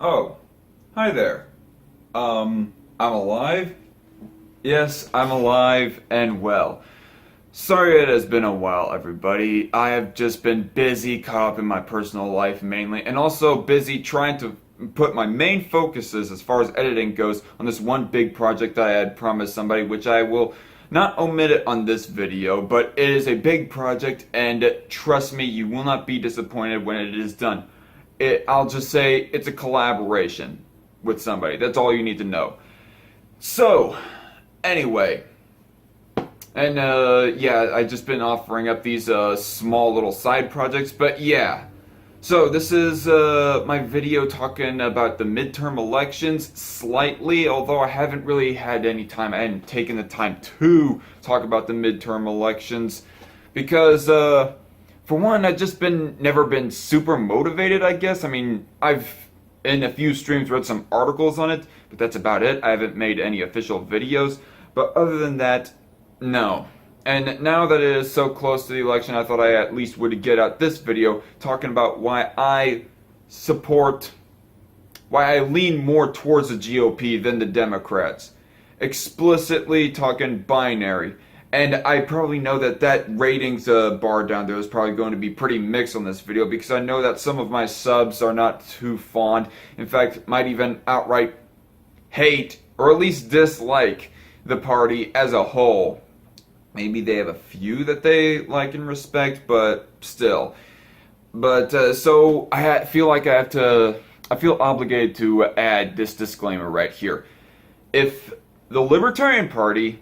Oh, hi there. I'm alive? Yes, I'm alive and well. Sorry it has been a while, everybody. I have just been busy, caught up in my personal life mainly, and also busy trying to put my main focuses as far as editing goes on this one big project I had promised somebody, which I will not omit it on this video, but it is a big project, and trust me, you will not be disappointed when it is done. I'll just say it's a collaboration with somebody. That's all you need to know. So, anyway, and yeah, I've just been offering up these small little side projects, but yeah. So this is my video talking about the midterm elections slightly, although I haven't really had any time, I hadn't taken the time to talk about the midterm elections, because for one, I've just never been super motivated, I guess. I mean, I've in a few streams read some articles on it, but that's about it. I haven't made any official videos, but other than that, no. And now that it is so close to the election, I thought I at least would get out this video talking about why I lean more towards the GOP than the Democrats. Explicitly talking binary. And I probably know that ratings bar down there is probably going to be pretty mixed on this video, because I know that some of my subs are not too fond. In fact, might even outright hate, or at least dislike, the party as a whole. Maybe they have a few that they like and respect, but still. But, so I feel like I feel obligated to add this disclaimer right here. If the Libertarian Party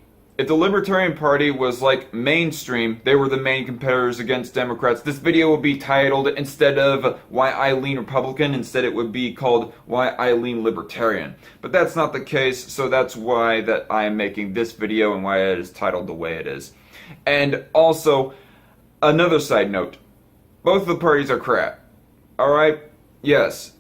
was like mainstream, they were the main competitors against Democrats, this video would be titled, instead of Why I Lean Republican, instead it would be called Why I Lean Libertarian. But that's not the case, so that's why that I am making this video and why it is titled the way it is. And also, another side note, both of the parties are crap. Alright? Yes,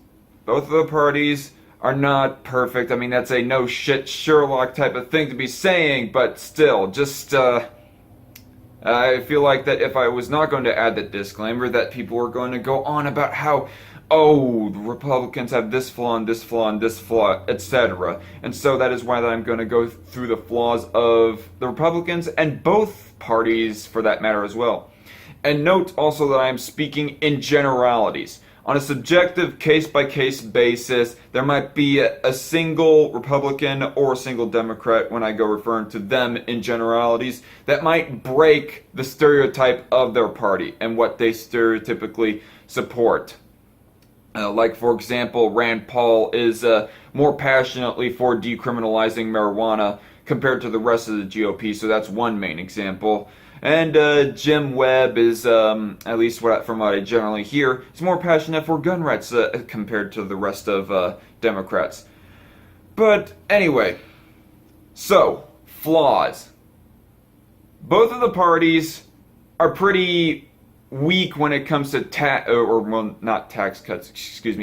both of the parties are not perfect. I mean, that's a no shit Sherlock type of thing to be saying, but still, just, I feel like that if I was not going to add that disclaimer, that people were going to go on about how, oh, the Republicans have this flaw and this flaw and this flaw, etc. And so that is why that I'm going to go through the flaws of the Republicans and both parties for that matter as well. And note also that I am speaking in generalities. On a subjective, case-by-case basis, there might be a single Republican or a single Democrat, when I go referring to them in generalities, that might break the stereotype of their party and what they stereotypically support. Like, for example, Rand Paul is more passionately for decriminalizing marijuana compared to the rest of the GOP, so that's one main example. And Jim Webb is, at least from what I generally hear, is more passionate for gun rights compared to the rest of Democrats. But anyway, so, flaws. Both of the parties are pretty weak when it comes to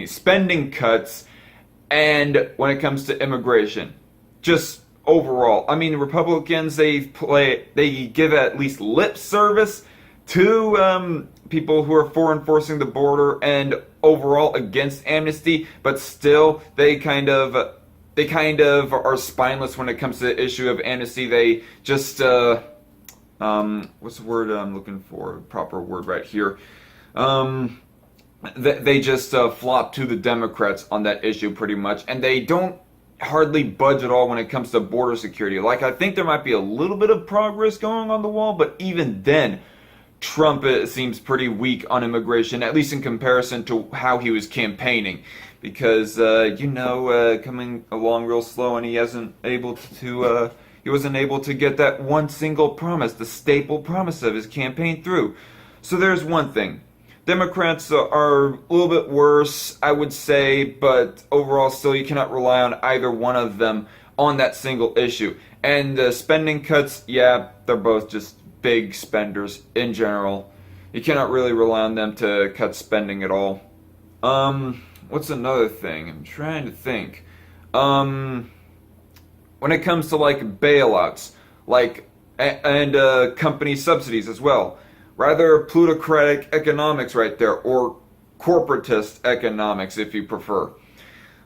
spending cuts, and when it comes to immigration. Just overall, I mean, Republicans, they give at least lip service to people who are for enforcing the border and overall against amnesty, but still they kind of are spineless when it comes to the issue of amnesty. They just what's the word I'm looking for? Proper word right here. They just flop to the Democrats on that issue pretty much, and they don't hardly budge at all when it comes to border security. Like, I think there might be a little bit of progress going on the wall, but even then, Trump seems pretty weak on immigration, at least in comparison to how he was campaigning. Because, coming along real slow, and he wasn't able to get that one single promise, the staple promise of his campaign through. So there's one thing. Democrats are a little bit worse, I would say, but overall still you cannot rely on either one of them on that single issue. And spending cuts, yeah, they're both just big spenders in general. You cannot really rely on them to cut spending at all. What's another thing? I'm trying to think. When it comes to like bailouts, and company subsidies as well. Rather plutocratic economics right there, or corporatist economics if you prefer.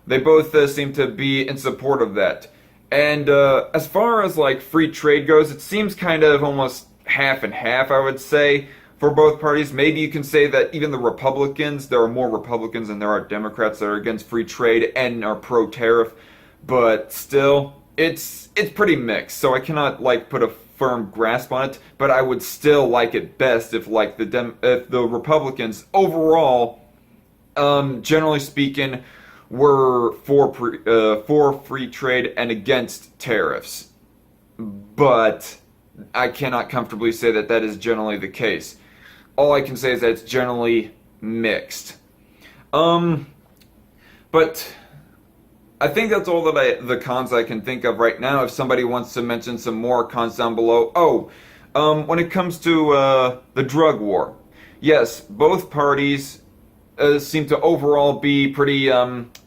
They both seem to be in support of that. And as far as like free trade goes, it seems kind of almost half and half, I would say, for both parties. Maybe you can say that even the Republicans, there are more Republicans than there are Democrats that are against free trade and are pro-tariff, but still, it's pretty mixed. So I cannot like put a firm grasp on it, but I would still like it best if like if the Republicans overall, generally speaking, were for free trade and against tariffs. But I cannot comfortably say that that is generally the case. All I can say is that it's generally mixed. But I think that's all that the cons I can think of right now. If somebody wants to mention some more cons down below. When it comes to the drug war, yes, both parties seem to overall be pretty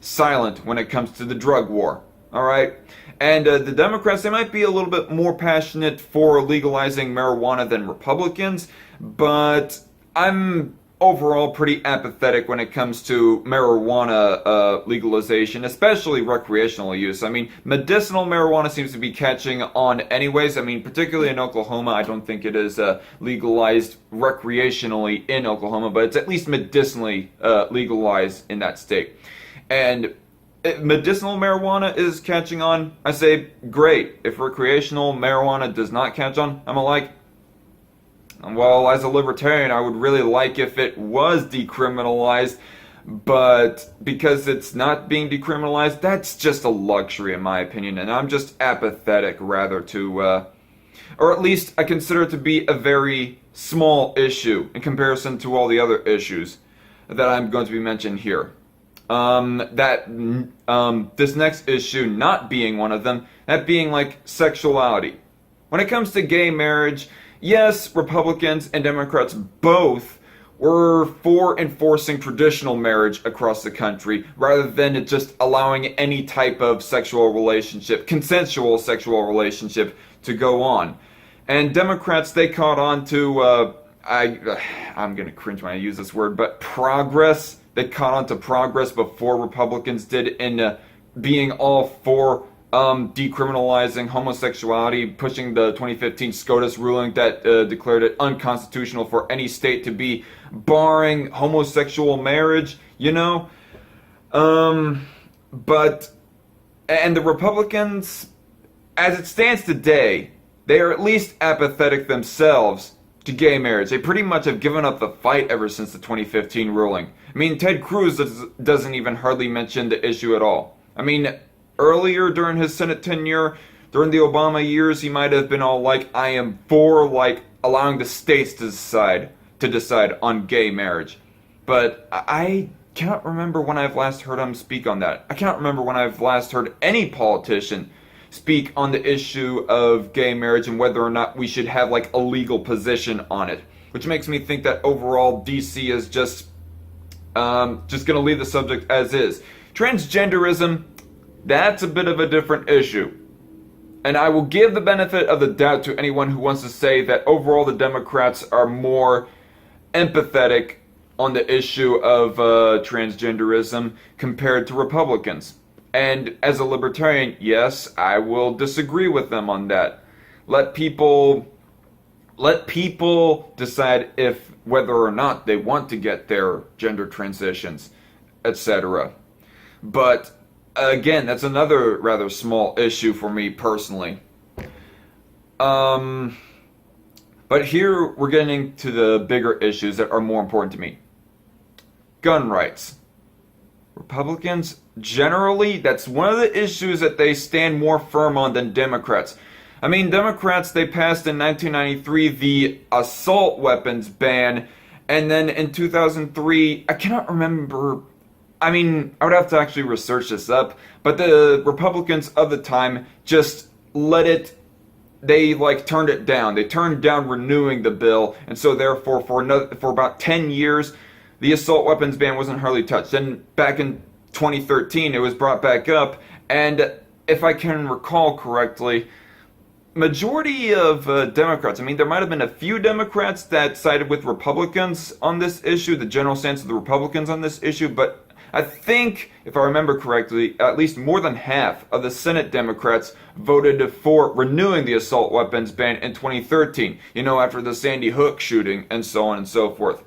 silent when it comes to the drug war. All right, and the Democrats, they might be a little bit more passionate for legalizing marijuana than Republicans, but I'm overall pretty apathetic when it comes to marijuana legalization, especially recreational use. I mean, medicinal marijuana seems to be catching on anyways. I mean, particularly in Oklahoma, I don't think it is legalized recreationally in Oklahoma, but it's at least medicinally legalized in that state. And if medicinal marijuana is catching on, I say great. If recreational marijuana does not catch on, I'm like, well, as a libertarian, I would really like if it was decriminalized, but because it's not being decriminalized, that's just a luxury in my opinion, and I'm just apathetic rather to, or at least I consider it to be a very small issue in comparison to all the other issues that I'm going to be mentioning here. This next issue not being one of them, that being like sexuality. When it comes to gay marriage, yes, Republicans and Democrats both were for enforcing traditional marriage across the country rather than it just allowing any type of sexual relationship, consensual sexual relationship to go on. And Democrats, they caught on to, I'm going to cringe when I use this word, but progress. They caught on to progress before Republicans did in being all for decriminalizing homosexuality, pushing the 2015 SCOTUS ruling that declared it unconstitutional for any state to be barring homosexual marriage, you know? But, and the Republicans, as it stands today, they are at least apathetic themselves to gay marriage. They pretty much have given up the fight ever since the 2015 ruling. I mean, Ted Cruz doesn't even hardly mention the issue at all. I mean, earlier during his Senate tenure, during the Obama years, he might have been all like, I am for, like, allowing the states to decide on gay marriage. But I cannot remember when I've last heard him speak on that. I cannot remember when I've last heard any politician speak on the issue of gay marriage and whether or not we should have, like, a legal position on it. Which makes me think that overall DC is just going to leave the subject as is. Transgenderism, that's a bit of a different issue. And I will give the benefit of the doubt to anyone who wants to say that overall the Democrats are more empathetic on the issue of transgenderism compared to Republicans. And as a libertarian, yes, I will disagree with them on that. Let people decide if whether or not they want to get their gender transitions, etc. But again, that's another rather small issue for me personally. But here we're getting to the bigger issues that are more important to me. Gun rights. Republicans, generally, that's one of the issues that they stand more firm on than Democrats. I mean, Democrats, they passed in 1993 the assault weapons ban, and then in 2003, I cannot remember, I mean, I would have to actually research this up, but the Republicans of the time just let it, they like turned it down. They turned down renewing the bill, and so therefore for about 10 years, the assault weapons ban wasn't hardly touched. Then back in 2013, it was brought back up, and if I can recall correctly, majority of Democrats, I mean, there might have been a few Democrats that sided with Republicans on this issue, the general stance of the Republicans on this issue, but I think, if I remember correctly, at least more than half of the Senate Democrats voted for renewing the assault weapons ban in 2013, after the Sandy Hook shooting and so on and so forth.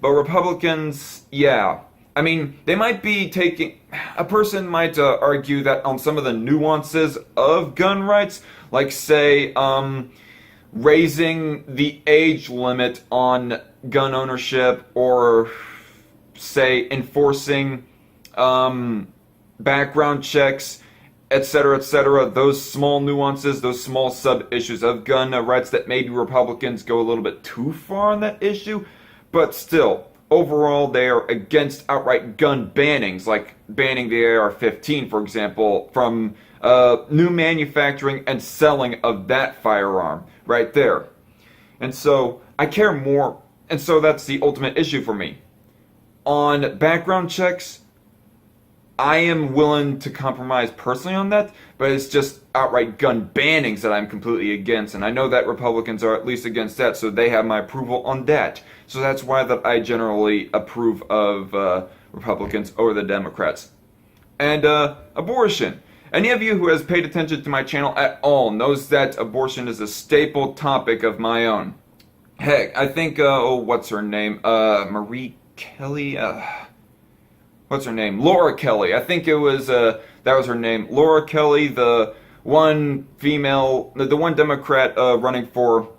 But Republicans, yeah. I mean, they might be taking... A person might argue that on some of the nuances of gun rights, like, say, raising the age limit on gun ownership, or, say, enforcing background checks, etc., those small nuances, those small sub-issues of gun rights that maybe Republicans go a little bit too far on that issue, but still... Overall, they are against outright gun bannings, like banning the AR-15, for example, from new manufacturing and selling of that firearm right there. And so I care more, and so that's the ultimate issue for me. On background checks, I am willing to compromise personally on that, but it's just outright gun bannings that I'm completely against, and I know that Republicans are at least against that, so they have my approval on that. So that's why that I generally approve of Republicans over the Democrats. And abortion. Any of you who has paid attention to my channel at all knows that abortion is a staple topic of my own. Heck, I think, what's her name? Marie Kelly? What's her name? Laura Kelly. I think it was, that was her name. Laura Kelly, the one female, the one Democrat running for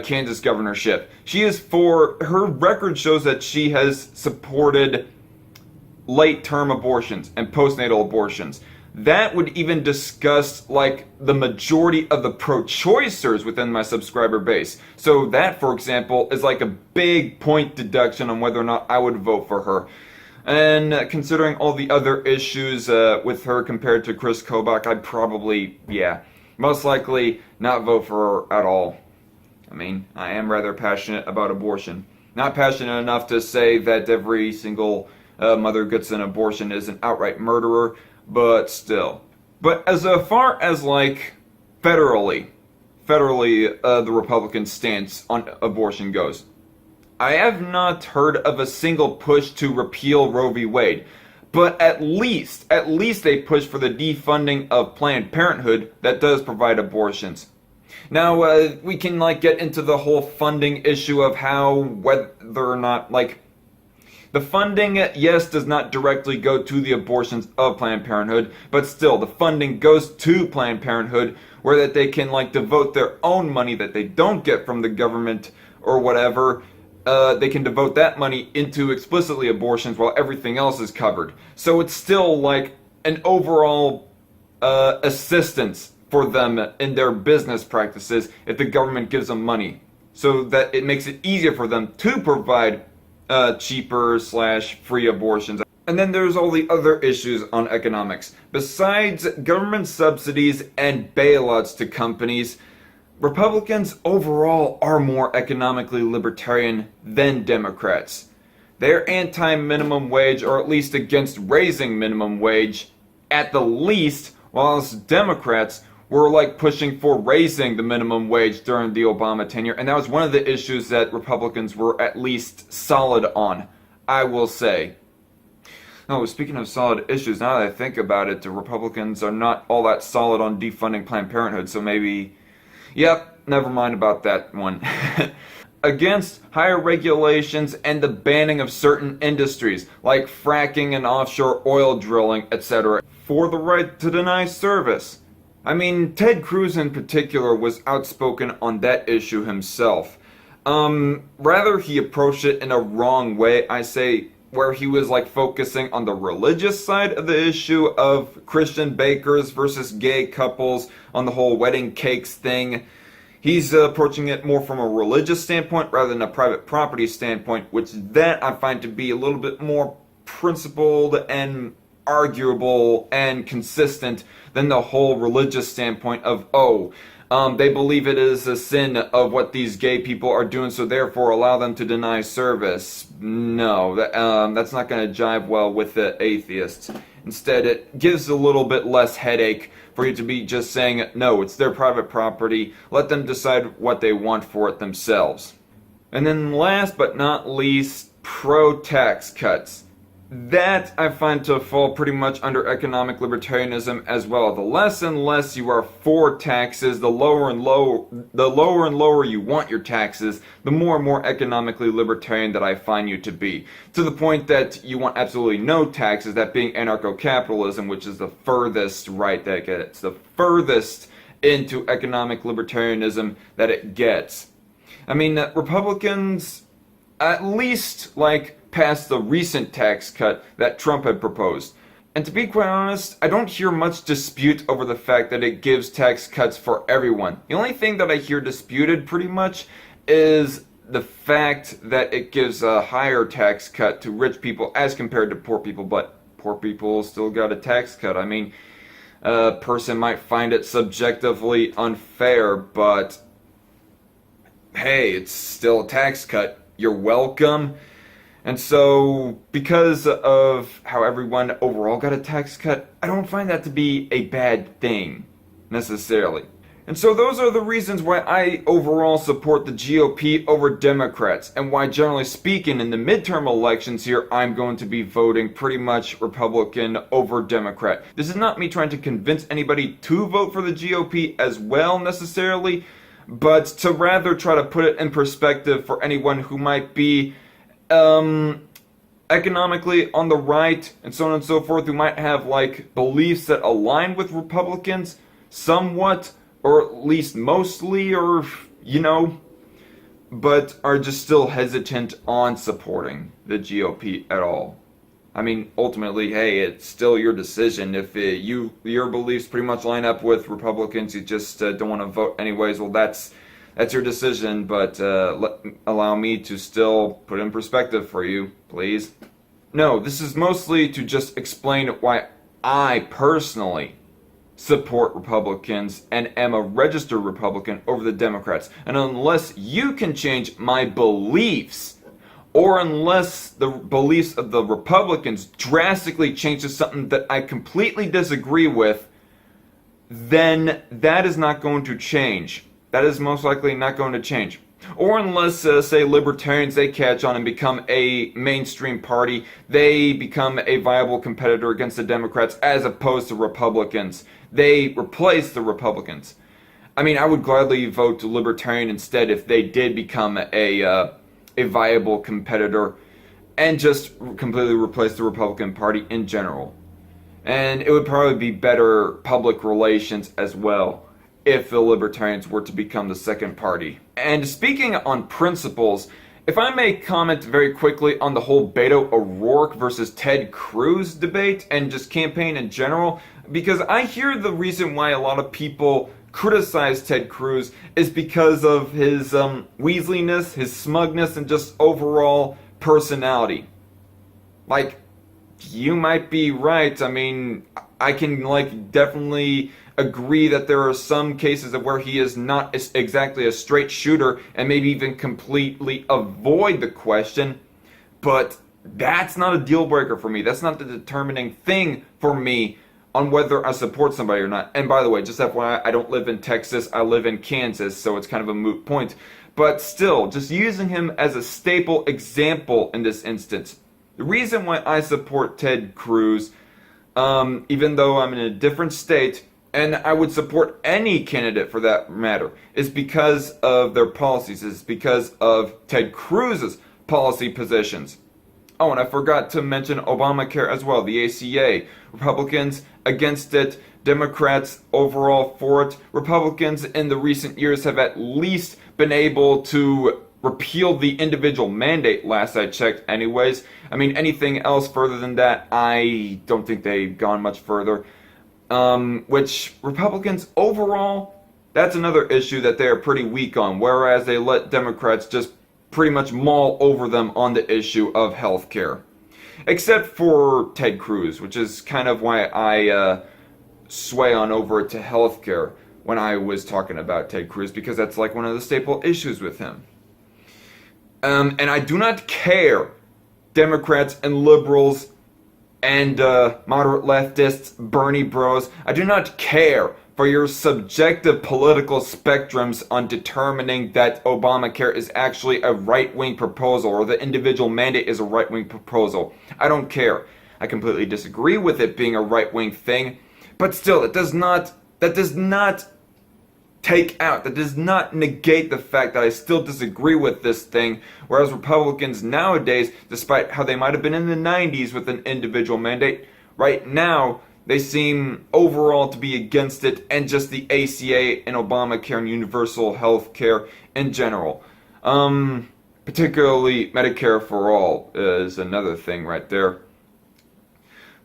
Kansas governorship. Her record shows that she has supported late-term abortions and postnatal abortions. That would even disgust, like, the majority of the pro-choicers within my subscriber base. So that, for example, is like a big point deduction on whether or not I would vote for her. And considering all the other issues with her compared to Chris Kobach, I'd probably, most likely not vote for her at all. I mean, I am rather passionate about abortion. Not passionate enough to say that every single mother who gets an abortion is an outright murderer, but still. But as far as, like, federally, the Republican stance on abortion goes, I have not heard of a single push to repeal Roe v. Wade, but at least they push for the defunding of Planned Parenthood that does provide abortions. Now, we can, like, get into the whole funding issue of whether or not, like, the funding, yes, does not directly go to the abortions of Planned Parenthood, but still, the funding goes to Planned Parenthood, where that they can, like, devote their own money that they don't get from the government or whatever. They can devote that money into explicitly abortions while everything else is covered. So it's still, like, an overall assistance for them in their business practices if the government gives them money, so that it makes it easier for them to provide cheaper / free abortions. And then there's all the other issues on economics. Besides government subsidies and bailouts to companies, Republicans overall are more economically libertarian than Democrats. They're anti-minimum wage, or at least against raising minimum wage at the least, whilst Democrats were, like, pushing for raising the minimum wage during the Obama tenure, and that was one of the issues that Republicans were at least solid on, I will say. Oh, speaking of solid issues, now that I think about it, the Republicans are not all that solid on defunding Planned Parenthood, so maybe... Yep, never mind about that one. Against higher regulations and the banning of certain industries, like fracking and offshore oil drilling, etc., for the right to deny service. I mean, Ted Cruz in particular was outspoken on that issue himself. Rather he approached it in a wrong way, I say, where he was, like, focusing on the religious side of the issue of Christian bakers versus gay couples on the whole wedding cakes thing. He's approaching it more from a religious standpoint rather than a private property standpoint, which that I find to be a little bit more principled and arguable and consistent than the whole religious standpoint of, they believe it is a sin of what these gay people are doing, so therefore allow them to deny service. No, that's not going to jive well with the atheists. Instead, it gives a little bit less headache for you to be just saying, no, it's their private property, let them decide what they want for it themselves. And then last but not least, pro-tax cuts. that I find to fall pretty much under economic libertarianism as well. The less and less you are for taxes, the lower and lower you want your taxes, the more and more economically libertarian that I find you to be. To the point that you want absolutely no taxes, that being anarcho-capitalism, which is the furthest right that it gets, the furthest into economic libertarianism that it gets. I mean, Republicans, at least, passed the recent tax cut that Trump had proposed. And to be quite honest, I don't hear much dispute over the fact that it gives tax cuts for everyone. The only thing that I hear disputed pretty much is the fact that it gives a higher tax cut to rich people as compared to poor people, but poor people still got a tax cut. I mean, a person might find it subjectively unfair, but hey, it's still a tax cut. You're welcome. And so, because of how everyone overall got a tax cut, I don't find that to be a bad thing, necessarily. And so those are the reasons why I overall support the GOP over Democrats, and why, generally speaking, in the midterm elections here, I'm going to be voting pretty much Republican over Democrat. This is not me trying to convince anybody to vote for the GOP as well, necessarily, but to rather try to put it in perspective for anyone who might be economically on the right and so on and so forth, who might have beliefs that align with Republicans somewhat, or at least mostly, or but are just still hesitant on supporting the GOP at all. I mean, ultimately, hey, it's still your decision. If your beliefs pretty much line up with Republicans, you just don't want to vote anyways, well, that's your decision, but allow me to still put it in perspective for you, please. No, this is mostly to just explain why I personally support Republicans and am a registered Republican over the Democrats. And unless you can change my beliefs, or unless the beliefs of the Republicans drastically change to something that I completely disagree with, then that is not going to change. That is most likely not going to change. Or unless, say, libertarians, they catch on and become a mainstream party, they become a viable competitor against the Democrats as opposed to Republicans. They replace the Republicans. I mean, I would gladly vote libertarian instead if they did become a viable competitor and just completely replace the Republican Party in general. And it would probably be better public relations as well if the Libertarians were to become the second party. And speaking on principles, if I may comment very quickly on the whole Beto O'Rourke versus Ted Cruz debate and just campaign in general, because I hear the reason why a lot of people criticize Ted Cruz is because of his weaseliness, his smugness, and just overall personality. You might be right. I mean, I can definitely agree that there are some cases of where he is not exactly a straight shooter and maybe even completely avoid the question, but that's not a deal breaker for me. That's not the determining thing for me on whether I support somebody or not. And by the way, just FYI, I don't live in Texas, I live in Kansas, so it's kind of a moot point. But still, just using him as a staple example in this instance. The reason why I support Ted Cruz, even though I'm in a different state, and I would support any candidate for that matter, is because of their policies, is because of Ted Cruz's policy positions. Oh, and I forgot to mention Obamacare as well, the ACA. Republicans against it, Democrats overall for it. Republicans in the recent years have at least been able to repeal the individual mandate, last I checked anyways. I mean, anything else further than that, I don't think they've gone much further. Which Republicans overall, that's another issue that they are pretty weak on, whereas they let Democrats just pretty much maul over them on the issue of healthcare. Except for Ted Cruz, which is kind of why I sway on over to healthcare when I was talking about Ted Cruz, because that's one of the staple issues with him. And I do not care, Democrats and liberals and moderate leftists, Bernie bros. I do not care for your subjective political spectrums on determining that Obamacare is actually a right-wing proposal or the individual mandate is a right-wing proposal. I don't care. I completely disagree with it being a right-wing thing, but still, that does not negate the fact that I still disagree with this thing, whereas Republicans nowadays, despite how they might have been in the 90s with an individual mandate, right now, they seem overall to be against it, and just the ACA and Obamacare and universal health care in general. Particularly Medicare for All is another thing right there.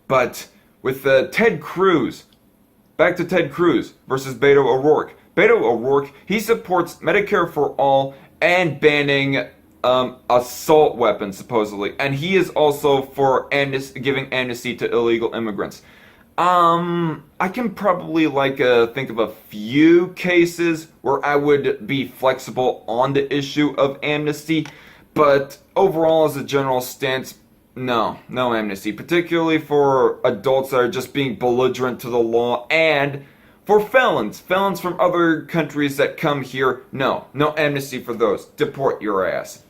But with Ted Cruz, back to Ted Cruz versus Beto O'Rourke. Beto O'Rourke, he supports Medicare for All and banning assault weapons, supposedly. And he is also for giving amnesty to illegal immigrants. I can probably think of a few cases where I would be flexible on the issue of amnesty, but overall as a general stance, no amnesty, particularly for adults that are just being belligerent to the law, and for felons from other countries that come here, no amnesty for those. Deport your ass.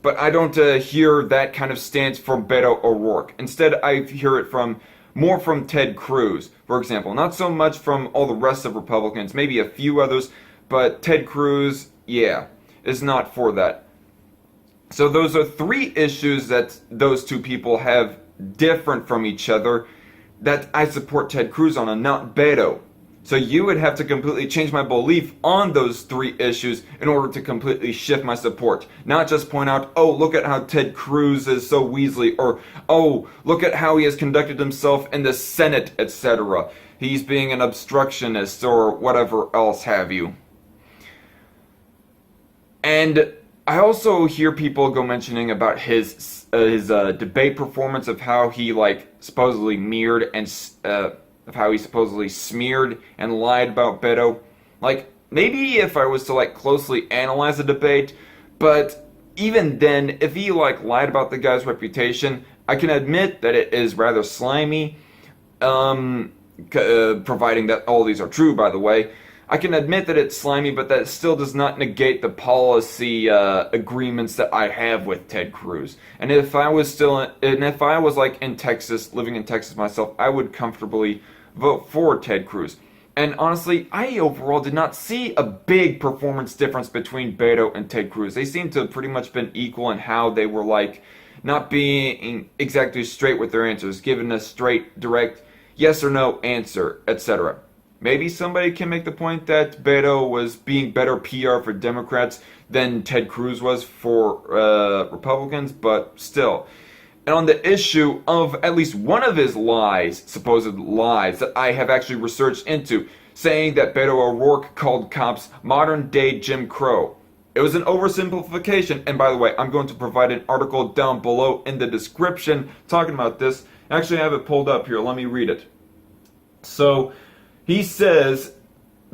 But I don't hear that kind of stance from Beto O'Rourke. Instead, I hear it more from Ted Cruz, for example. Not so much from all the rest of Republicans, maybe a few others, but Ted Cruz, yeah, is not for that. So those are three issues that those two people have different from each other that I support Ted Cruz on and not Beto. So you would have to completely change my belief on those three issues in order to completely shift my support. Not just point out, oh, look at how Ted Cruz is so weaselly, or, oh, look at how he has conducted himself in the Senate, etc. He's being an obstructionist, or whatever else have you. And I also hear people go mentioning about his debate performance of how he supposedly smeared and lied about Beto. Maybe if I was to closely analyze the debate, but even then, if he lied about the guy's reputation, I can admit that it is rather slimy. Providing that all these are true, by the way. I can admit that it's slimy, but that still does not negate the policy agreements that I have with Ted Cruz. And if I was in Texas, living in Texas myself, I would comfortably vote for Ted Cruz. And honestly, I overall did not see a big performance difference between Beto and Ted Cruz. They seem to have pretty much been equal in how they were not being exactly straight with their answers, given a straight, direct yes or no answer, etc. Maybe somebody can make the point that Beto was being better PR for Democrats than Ted Cruz was for Republicans, but still. And on the issue of at least one of his supposed lies, that I have actually researched into, saying that Beto O'Rourke called cops modern-day Jim Crow. It was an oversimplification, and by the way, I'm going to provide an article down below in the description talking about this. Actually, I have it pulled up here. Let me read it. So, he says,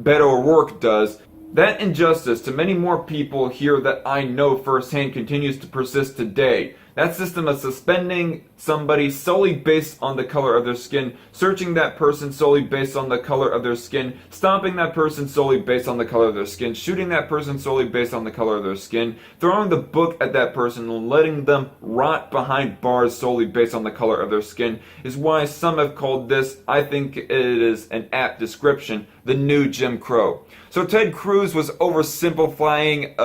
Beto O'Rourke does, that injustice to many more people here that I know firsthand continues to persist today. That system of suspending somebody solely based on the color of their skin, searching that person solely based on the color of their skin, stopping that person solely based on the color of their skin, shooting that person solely based on the color of their skin, throwing the book at that person and letting them rot behind bars solely based on the color of their skin is why some have called this, I think it is an apt description, the new Jim Crow. So Ted Cruz was oversimplifying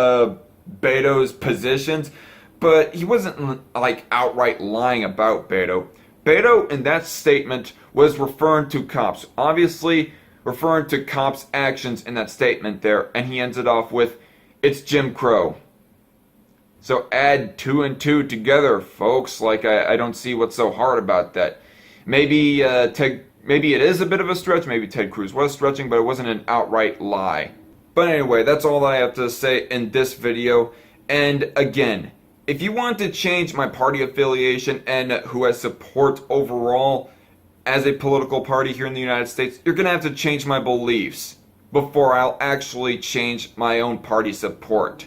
Beto's positions, but he wasn't outright lying about Beto. Beto in that statement was referring to cops, obviously referring to cops' actions in that statement there, and he ends it off with, it's Jim Crow. So add 2 and 2 together, folks. I don't see what's so hard about that. Maybe it is a bit of a stretch, maybe Ted Cruz was stretching, but it wasn't an outright lie. But anyway, that's all I have to say in this video, and again, if you want to change my party affiliation and who I support overall as a political party here in the United States, you're going to have to change my beliefs before I'll actually change my own party support.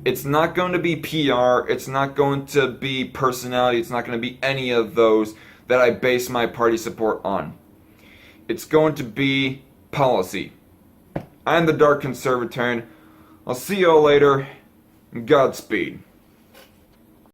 It's not going to be PR, it's not going to be personality, it's not going to be any of those that I base my party support on. It's going to be policy. I'm the Dark Conservatarian. I'll see you all later. Godspeed.